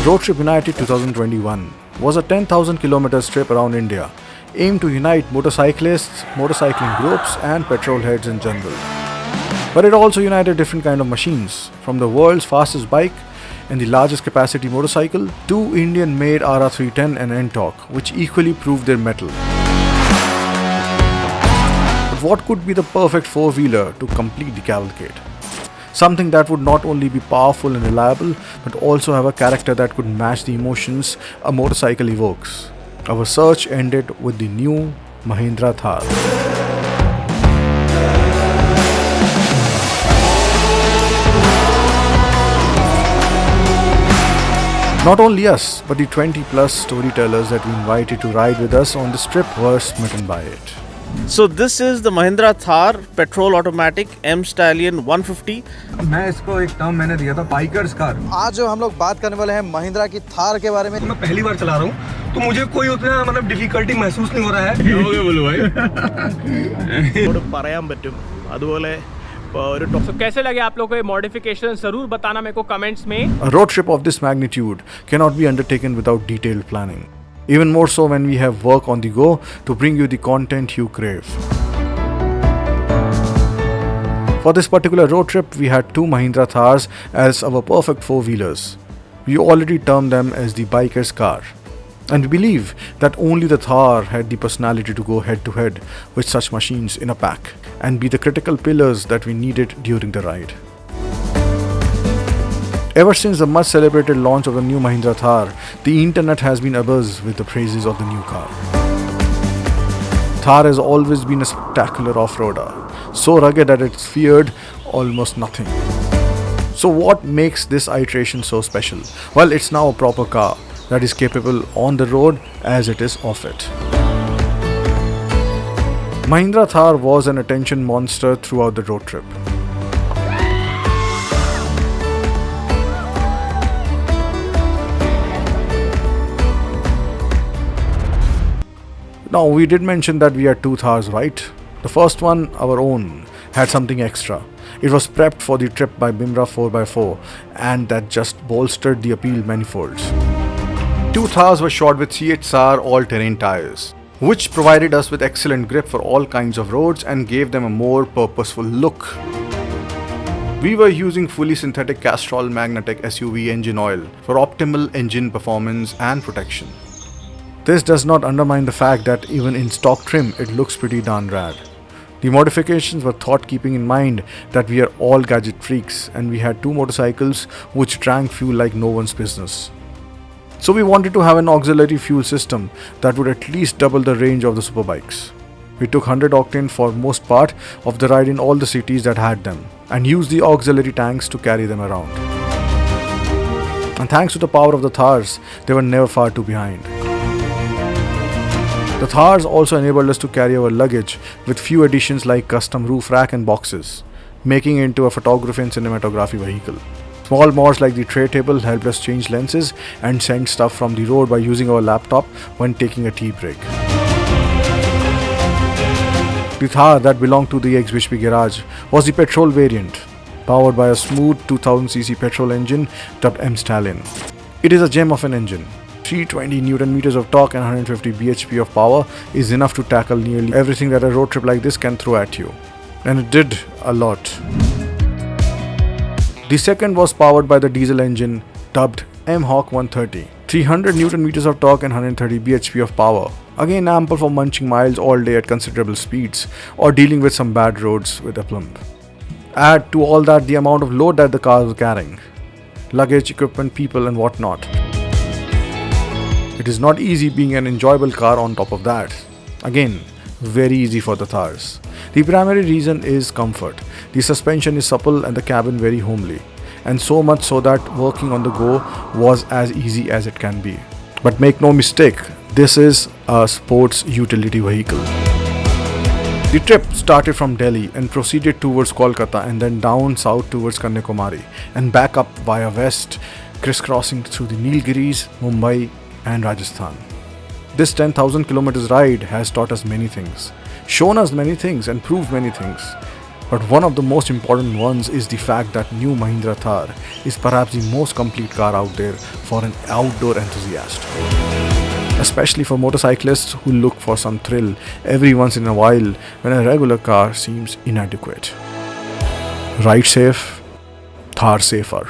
Road Trip United 2021 was a 10,000 kilometers trip around India, aimed to unite motorcyclists, motorcycling groups, and petrol heads in general. But it also united different kind of machines, from the world's fastest bike and the largest capacity motorcycle to Indian-made RR310 and Ntorq, which equally proved their mettle. But what could be the perfect four-wheeler to complete the cavalcade? Something that would not only be powerful and reliable, but also have a character that could match the emotions a motorcycle evokes. Our search ended with the new Mahindra Thar. Not only us, but the 20 plus storytellers that we invited to ride with us on this trip were smitten by it. So this is the Mahindra Thar petrol automatic M Stallion 150. मैं इसको एक term मैंने दिया था bikers car. आज जो हम लोग बात करने वाले हैं महिंद्रा की थार के बारे में। मैं पहली बार चला रहा हूँ तो मुझे कोई उतना मतलब डिफिकल्टी महसूस नहीं हो रहा है। हो गया बोलो भाई। പറയാൻ പറ്റും അതുപോലെ So, कैसे लगे आप लोगों को मॉडिफिकेशन जरूर बताना मेरे को कमेंट्स में. A road trip of this magnitude cannot be undertaken without detailed planning. Even more so when we have work on the go to bring you the content you crave. For this particular road trip, we had two Mahindra Thars as our perfect four-wheelers. We already termed them as the biker's car. And we believe that only the Thar had the personality to go head-to-head with such machines in a pack and be the critical pillars that we needed during the ride. Ever since the much celebrated launch of the new Mahindra Thar, the internet has been abuzz with the praises of the new car. Thar has always been a spectacular off-roader, so rugged that it's feared almost nothing. So what makes this iteration so special? Well, it's now a proper car that is capable on the road as it is off it. Mahindra Thar was an attention monster throughout the road trip. Now, we did mention that we had two Thars, right? The first one, our own, had something extra. It was prepped for the trip by Bimra 4x4, and that just bolstered the appeal manifolds. Two Thars were shod with CHR all-terrain tires, which provided us with excellent grip for all kinds of roads and gave them a more purposeful look. We were using fully synthetic Castrol Magnatec SUV engine oil for optimal engine performance and protection. This does not undermine the fact that even in stock trim, it looks pretty darn rad. The modifications were thought keeping in mind that we are all gadget freaks and we had two motorcycles which drank fuel like no one's business. So we wanted to have an auxiliary fuel system that would at least double the range of the superbikes. We took 100 octane for most part of the ride in all the cities that had them and used the auxiliary tanks to carry them around. And thanks to the power of the Thars, they were never far too behind. The Thars also enabled us to carry our luggage with few additions like custom roof rack and boxes, making it into a photography and cinematography vehicle. Small mods like the tray table helped us change lenses and send stuff from the road by using our laptop when taking a tea break. The Thar that belonged to the ex-Bishpi garage was the petrol variant, powered by a smooth 2000cc petrol engine dubbed M Stallion. It is a gem of an engine. 320 Newton meters of torque and 150 bhp of power is enough to tackle nearly everything that a road trip like this can throw at you. And it did a lot. The second was powered by the diesel engine dubbed M-Hawk 130. 300 Newton meters of torque and 130 bhp of power. Again ample for munching miles all day at considerable speeds or dealing with some bad roads with aplomb. Add to all that the amount of load that the car was carrying. Luggage, equipment, people and whatnot. It is not easy being an enjoyable car on top of that. Again, very easy for the Thars. The primary reason is comfort. The suspension is supple and the cabin very homely. And so much so that working on the go was as easy as it can be. But make no mistake, this is a sports utility vehicle. The trip started from Delhi and proceeded towards Kolkata and then down south towards Kanyakumari and back up via west, crisscrossing through the Nilgiris, Mumbai and Rajasthan. This 10,000 kilometers ride has taught us many things, shown us many things and proved many things. But one of the most important ones is the fact that new Mahindra Thar is perhaps the most complete car out there for an outdoor enthusiast. Especially for motorcyclists who look for some thrill every once in a while when a regular car seems inadequate. Ride safe, Thar safer.